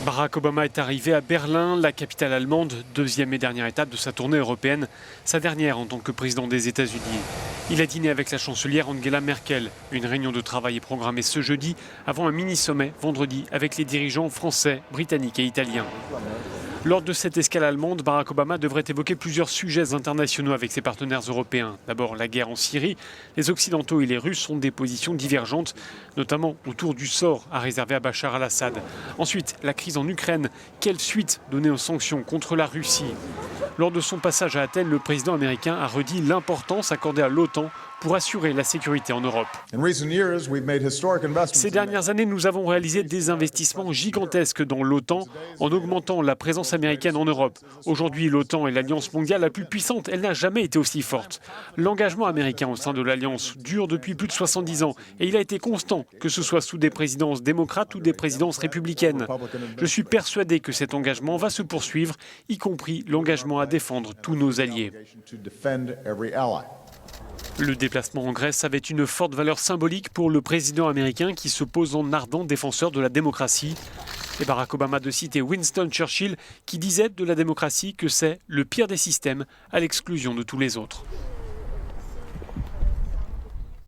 Barack Obama est arrivé à Berlin, la capitale allemande, deuxième et dernière étape de sa tournée européenne, sa dernière en tant que président des États-Unis. Il a dîné avec la chancelière Angela Merkel. Une réunion de travail est programmée ce jeudi avant un mini-sommet vendredi avec les dirigeants français, britanniques et italiens. Lors de cette escale allemande, Barack Obama devrait évoquer plusieurs sujets internationaux avec ses partenaires européens. D'abord, la guerre en Syrie. Les Occidentaux et les Russes ont des positions divergentes, notamment autour du sort à réserver à Bachar al-Assad. Ensuite, la crise en Ukraine. Quelle suite donner aux sanctions contre la Russie ? Lors de son passage à Athènes, le président américain a redit l'importance accordée à l'OTAN pour assurer la sécurité en Europe. Ces dernières années, nous avons réalisé des investissements gigantesques dans l'OTAN en augmentant la présence américaine en Europe. Aujourd'hui, l'OTAN est l'alliance mondiale la plus puissante. Elle n'a jamais été aussi forte. L'engagement américain au sein de l'alliance dure depuis plus de 70 ans et il a été constant, que ce soit sous des présidences démocrates ou des présidences républicaines. Je suis persuadé que cet engagement va se poursuivre, y compris l'engagement à défendre tous nos alliés. Le déplacement en Grèce avait une forte valeur symbolique pour le président américain qui se pose en ardent défenseur de la démocratie. Et Barack Obama de citer Winston Churchill qui disait de la démocratie que c'est le pire des systèmes à l'exclusion de tous les autres.